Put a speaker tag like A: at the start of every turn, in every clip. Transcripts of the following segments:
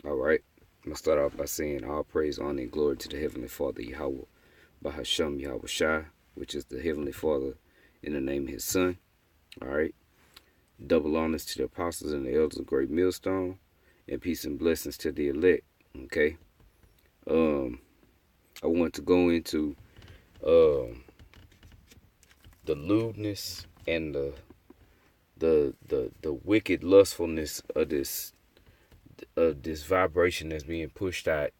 A: All right. I'm going to start off by saying all praise, honor, and glory to the Heavenly Father, Yahawah, Bahasham Yahawashi, which is the Heavenly Father in the name of His Son. All right. Double honors to the apostles and the elders of Greatmillstone, and peace and blessings to the elect. Okay. I want to go into the lewdness and the wicked lustfulness of this vibration that's being pushed out,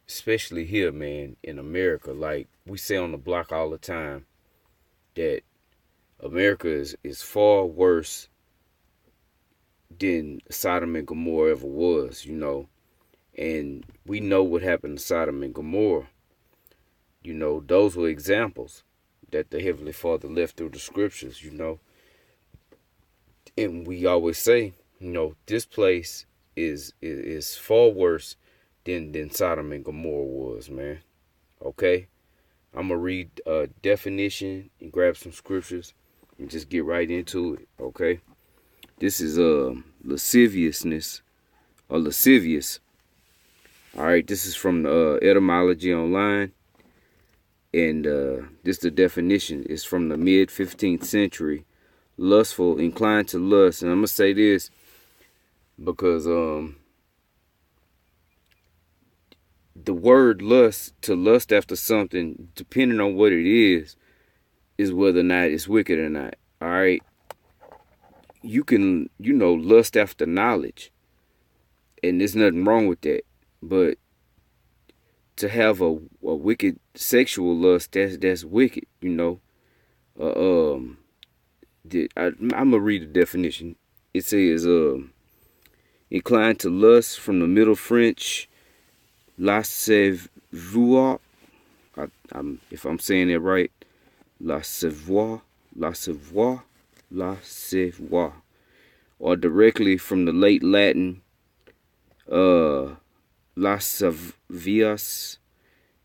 A: especially here, man, in America. Like we say on the block all the time, that America is far worse than Sodom and Gomorrah ever was, And we know what happened to Sodom and Gomorrah. Those were examples that the Heavenly Father left through the scriptures, And we always say, this place is far worse than Sodom and Gomorrah was, man. Okay? I'm going to read a definition and grab some scriptures and just get right into it, okay? This is lasciviousness, or lascivious. All right, this is from the etymology online. And this the definition. It's from the mid-15th century. Lustful, inclined to lust. And I'm going to say this because the word lust, to lust after something, depending on what it is whether or not it's wicked or not. All right. You can, lust after knowledge. And there's nothing wrong with that. But to have a wicked sexual lust, that's wicked, I'm going to read the definition. It says, inclined to lust, from the Middle French, lasciviousness, if I'm saying that right, lasciviousness, or directly from the late Latin, lascivious,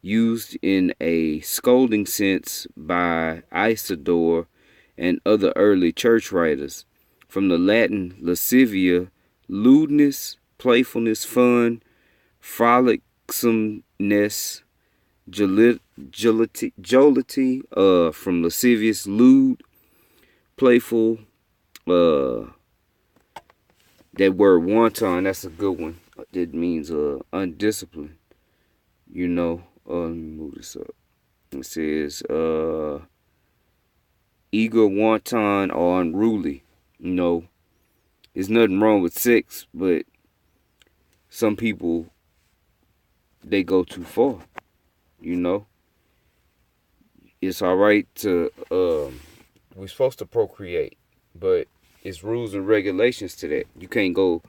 A: used in a scolding sense by Isidore and other early church writers. From the Latin lascivia, lewdness, playfulness, fun, frolicsomeness, jollity, from lascivious, lewd, playful. That word wanton, that's a good one. That means undisciplined. Let me move this up. It says eager, wanton, or unruly. There's nothing wrong with sex, but some people, they go too far. It's all right to we're supposed to procreate, but it's rules and regulations to that. You can't go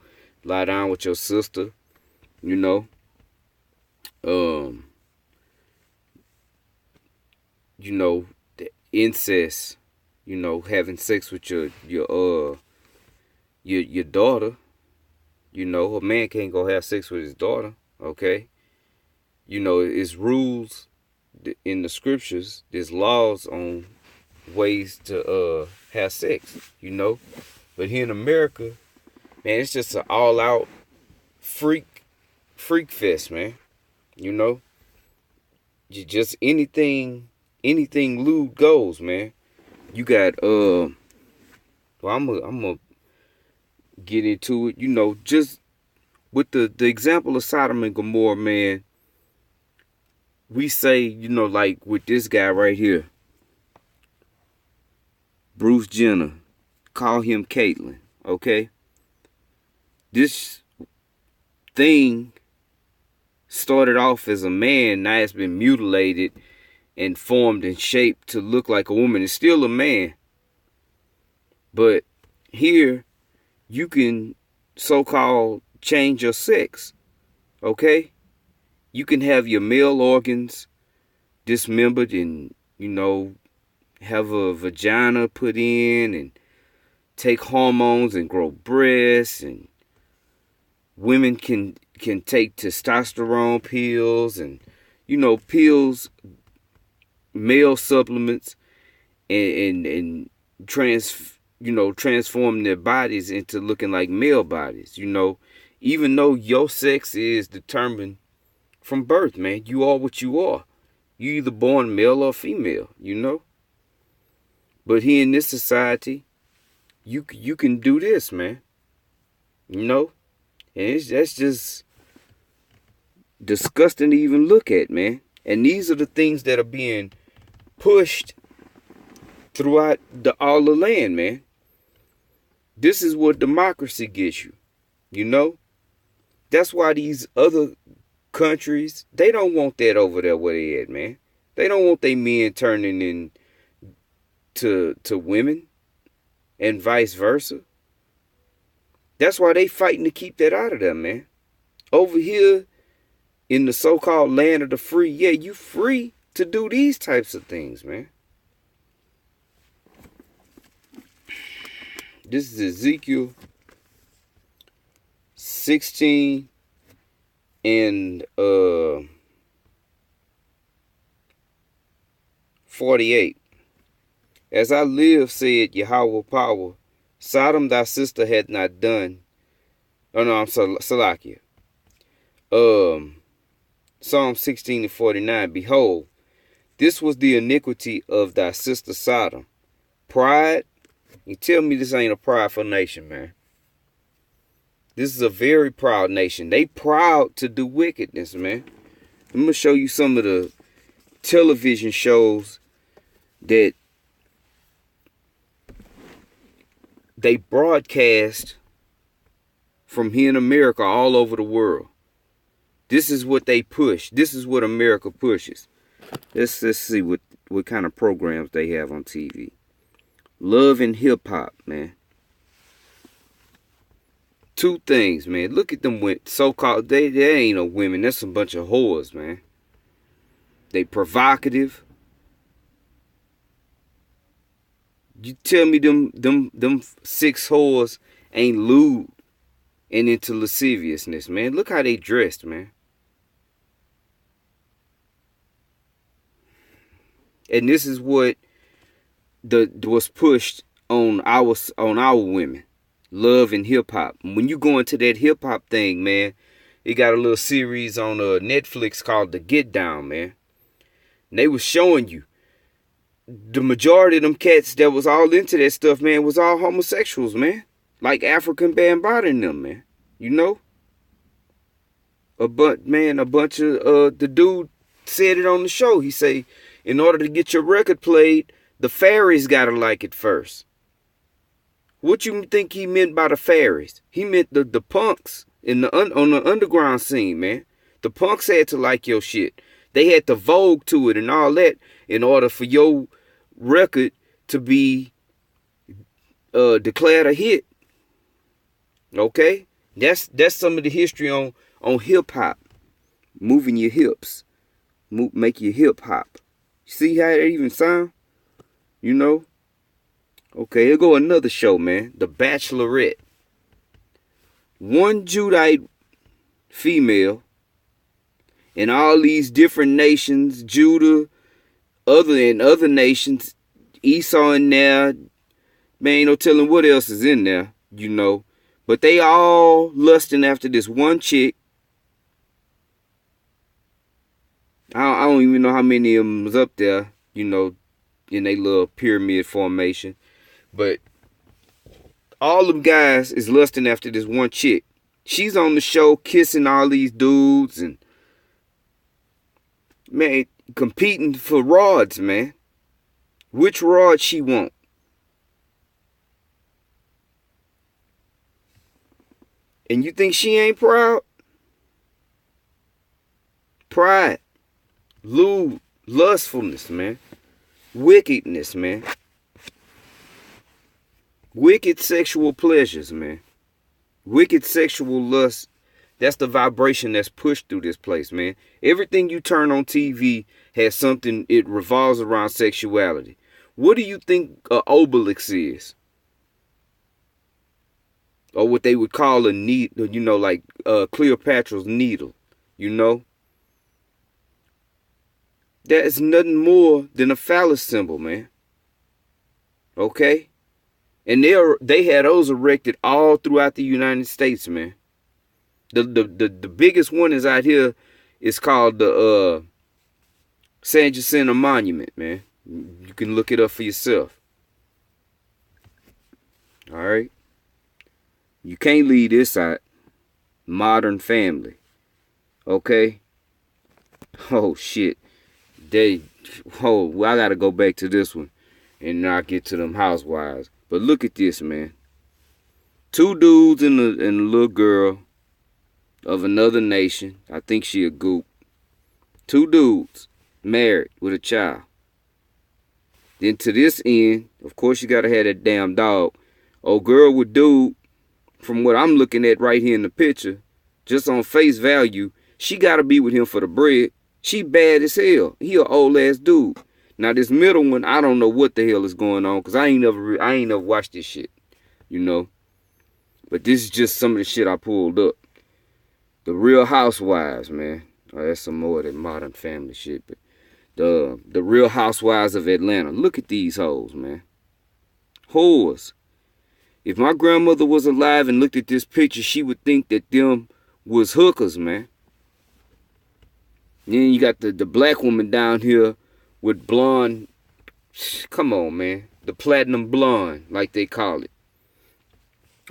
A: lie down with your sister, the incest, having sex with your daughter. A man can't go have sex with his daughter, okay? It's rules in the scriptures. There's laws on ways to have sex, But here in America, man, it's just an all-out freak fest, man. Just anything lewd goes, man. You got well, I'm gonna get into it. Just with the example of Sodom and Gomorrah, man. We say, like with this guy right here, Bruce Jenner, call him Caitlyn, okay? This thing started off as a man, now it's been mutilated and formed and shaped to look like a woman. It's still a man. But here, you can so-called change your sex, okay? You can have your male organs dismembered and, have a vagina put in and take hormones and grow breasts, and women can take testosterone pills and pills, male supplements, and transform their bodies into looking like male bodies, Even though your sex is determined from birth, man. You are what you are. You either born male or female, you know. But here in this society, you can do this, man. You know, and that's just disgusting to even look at, man. And these are the things that are being pushed throughout all the land, man. This is what democracy gets you, you know. That's why these other countries, they don't want that over there where they at, man. They don't want their men turning into women and vice versa. That's why they fighting to keep that out of there, man. Over here in the so-called land of the free, yeah, you free to do these types of things, man. This is Ezekiel 16 and 48. As I live, said Yahweh power, Sodom thy sister had not done. Oh no, I'm Salakia. Psalm 16 and 49. Behold, this was the iniquity of thy sister Sodom. Pride. You tell me this ain't a prideful nation, man. This is a very proud nation. They proud to do wickedness, man. I'm gonna show you some of the television shows that they broadcast from here in America all over the world. This is what they push. This is what America pushes. Let's see what kind of programs they have on TV. Love and hip hop, man. Two things, man. Look at them so-called, they ain't no women. That's a bunch of whores, man. They provocative. You tell me them 6 whores ain't lewd and into lasciviousness, man. Look how they dressed, man. And this is what was pushed on our women. Love and hip hop. When you go into that hip hop thing, man, it got a little series on Netflix called The Get Down, man. And they was showing you the majority of them cats that was all into that stuff, man, was all homosexuals, man. Like African Bambaataa and them, man. You know? A bunch of the dude said it on the show. He say, in order to get your record played, the fairies gotta like it first. What you think he meant by the fairies? He meant the punks on the underground scene, man. The punks had to like your shit. They had to vogue to it and all that in order for your record to be declared a hit. Okay? That's some of the history on hip hop. Moving your hips. Make your hip hop. See how it even sound? You know? Okay, here go another show, man. The Bachelorette. One Judite female in all these different nations, Judah, other nations, Esau in there. Man, ain't no telling what else is in there, you know. But they all lusting after this one chick. I don't even know how many of them was up there, you know, in a little pyramid formation. But all them guys is lusting after this one chick. She's on the show kissing all these dudes and, man, competing for rods, man. Which rod she want? And you think she ain't proud? Pride. Lewd. Lustfulness, man. Wickedness, man. Wicked sexual pleasures, man. Wicked sexual lust. That's the vibration that's pushed through this place, man. Everything you turn on TV has something, it revolves around sexuality. What do you think an obelisk is? Or what they would call a needle, you know, like Cleopatra's needle, you know? That is nothing more than a phallus symbol, man. Okay? And they had those erected all throughout the United States, man. The biggest one is out here. It's called the San Jacinto Monument, man. You can look it up for yourself. All right. You can't leave this out. Modern Family. Okay. Oh shit. I gotta go back to this one and not get to them housewives. But look at this, man. Two dudes and a little girl of another nation. I think she a goop. Two dudes married with a child. Then to this end, of course you gotta have that damn dog. Old girl with dude, from what I'm looking at right here in the picture, just on face value, she gotta be with him for the bread. She bad as hell. He a old ass dude. Now this middle one, I don't know what the hell is going on, cause I ain't never watched this shit, you know. But this is just some of the shit I pulled up. The Real Housewives, man. Oh, that's some more of that Modern Family shit. But the Real Housewives of Atlanta. Look at these hoes, man. Whores. If my grandmother was alive and looked at this picture, she would think that them was hookers, man. Then you got the black woman down here with blonde. Come on, man. The platinum blonde, like they call it.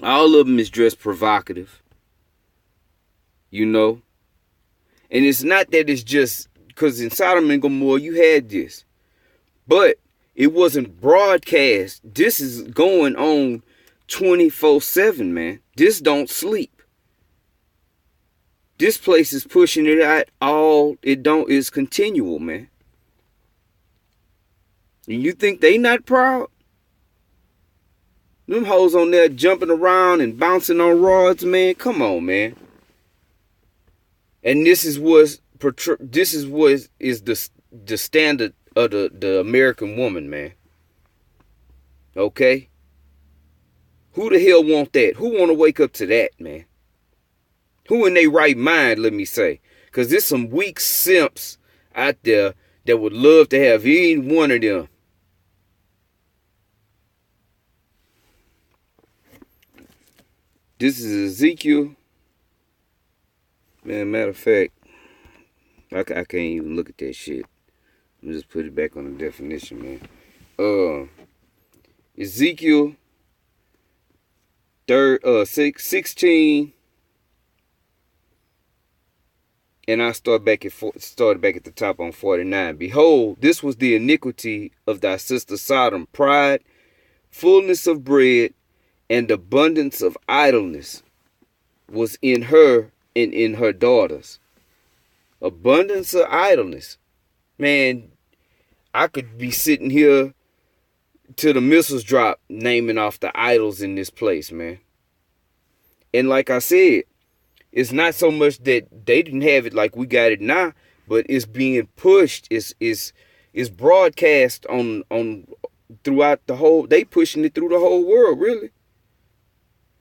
A: All of them is dressed provocative. You know? And it's not that it's just, because in Sodom and Gomorrah you had this. But it wasn't broadcast. This is going on 24/7, man. This don't sleep. This place is pushing it out it's continual, man. And you think they not proud? Them hoes on there jumping around and bouncing on rods, man. Come on, man. And this is what is the standard of the American woman, man. Okay? Who the hell want that? Who want to wake up to that, man? Who in their right mind, let me say? Because there's some weak simps out there that would love to have any one of them. This is Ezekiel. Man, matter of fact, I can't even look at that shit. Let me just put it back on the definition, man. Ezekiel 16, and I started back at the top on 49. Behold, this was the iniquity of thy sister Sodom: pride, fullness of bread, and abundance of idleness was in her and in her daughters. Abundance of idleness. Man, I could be sitting here till the missiles drop naming off the idols in this place, man. And like I said, it's not so much that they didn't have it like we got it now, but it's being pushed. It's broadcast on throughout the whole. They pushing it through the whole world, really.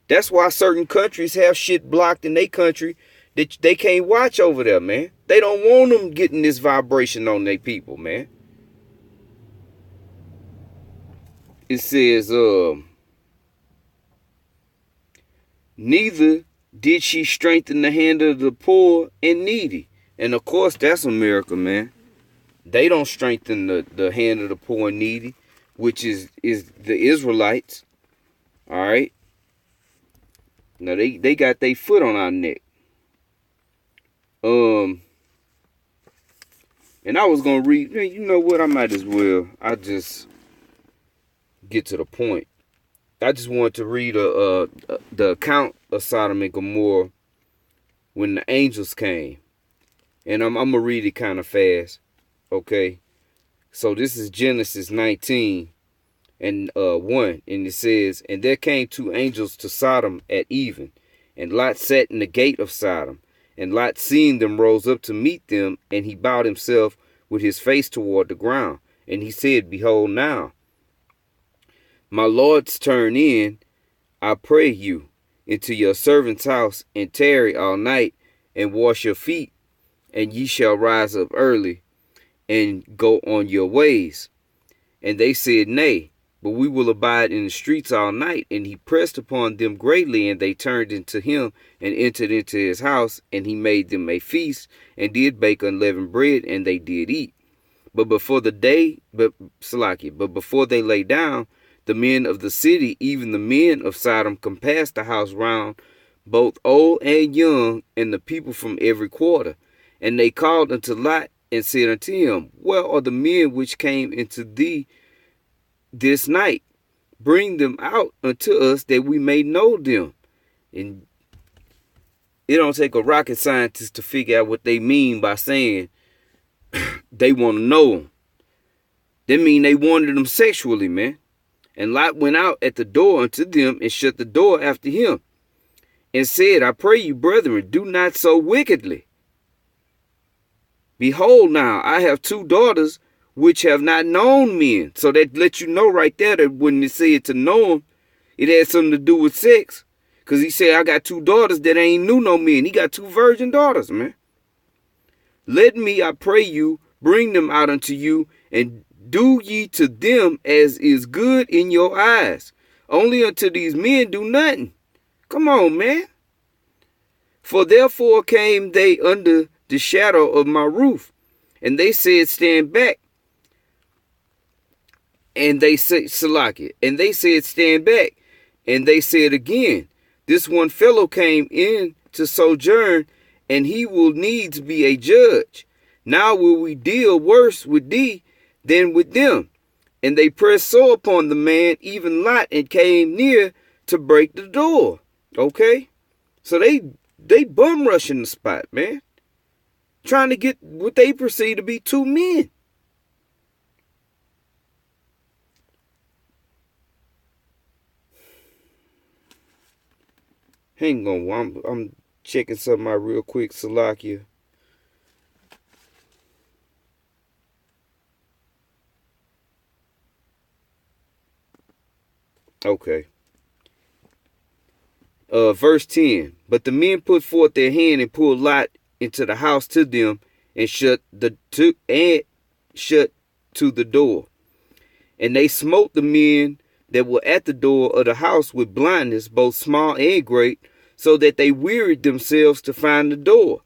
A: That's why certain countries have shit blocked in their country that they can't watch over there, man. They don't want them getting this vibration on their people, man. It says, neither did she strengthen the hand of the poor and needy. And of course, that's America, man. They don't strengthen the hand of the poor and needy, which is the Israelites. All right. Now they got their foot on our neck. And I was gonna read. You know what? I might as well. I just get to the point. I just wanted to read the account of Sodom and Gomorrah when the angels came, and I'm gonna read it kind of fast. Okay. So this is Genesis 19. And 1, and it says, and there came 2 angels to Sodom at even, and Lot sat in the gate of Sodom, and Lot seeing them rose up to meet them, and he bowed himself with his face toward the ground, and he said, behold now, my lords, turn in, I pray you, into your servant's house, and tarry all night, and wash your feet, and ye shall rise up early, and go on your ways. And they said, nay. but we will abide in the streets all night. And he pressed upon them greatly, and they turned into him and entered into his house, and he made them a feast, and did bake unleavened bread, and they did eat. But before they lay down, the men of the city, even the men of Sodom, compassed the house round, both old and young, and the people from every quarter. And they called unto Lot, and said unto him, Where are the men which came into thee this night? Bring them out unto us, that we may know them. And it don't take a rocket scientist to figure out what they mean by saying they want to know them. That mean they wanted them sexually, man. And Lot went out at the door unto them, and shut the door after him, and said, I pray you, brethren, do not so wickedly. Behold, now I have 2 daughters which have not known men. So that lets you know right there that when it said to know them, it had something to do with sex. Because he said, I got 2 daughters that ain't knew no men. He got 2 virgin daughters, man. Let me, I pray you, bring them out unto you, and do ye to them as is good in your eyes. Only unto these men do nothing. Come on, man. For therefore came they under the shadow of my roof, and they said, Stand back. And they said, Salakia, and they said, Stand back. And they said again, This one fellow came in to sojourn, and he will needs be a judge. Now will we deal worse with thee than with them. And they pressed so upon the man, even Lot, and came near to break the door. Okay? So they bum rushing the spot, man. Trying to get what they perceive to be 2 men. Hang on, I'm checking something out real quick, Salakia. Okay. Verse 10. But the men put forth their hand and pulled Lot into the house to them, and shut to the door. And they smote the men that were at the door of the house with blindness, both small and great, so that they wearied themselves to find the door.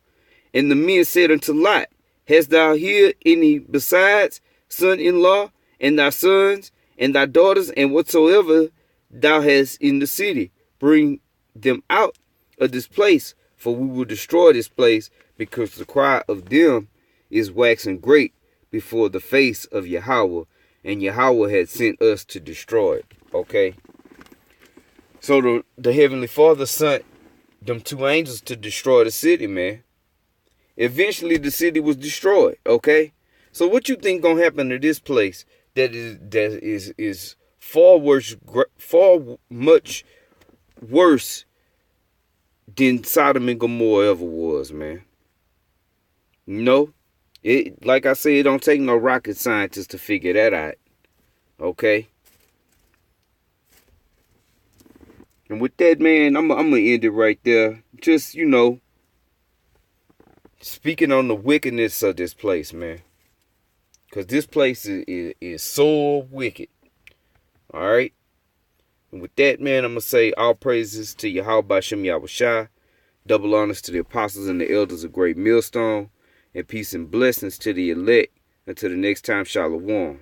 A: And the men said unto Lot, Hast thou here any besides son-in-law, and thy sons, and thy daughters, and whatsoever thou hast in the city? Bring them out of this place, for we will destroy this place, because the cry of them is waxing great before the face of Yahawah, and Yahawah had sent us to destroy it. Okay? So the Heavenly Father sent them 2 angels to destroy the city, man. Eventually the city was destroyed, okay? So what you think gonna happen to this place that is far much worse than Sodom and Gomorrah ever was, man? It, like I said, it don't take no rocket scientist to figure that out. Okay? And with that, man, I'm gonna end it right there. Just, speaking on the wickedness of this place, man. Because this place is so wicked. Alright? And with that, man, I'm going to say all praises to Yahawashi, double honors to the apostles and the elders of Greatmillstone, and peace and blessings to the elect. Until the next time, Shalom.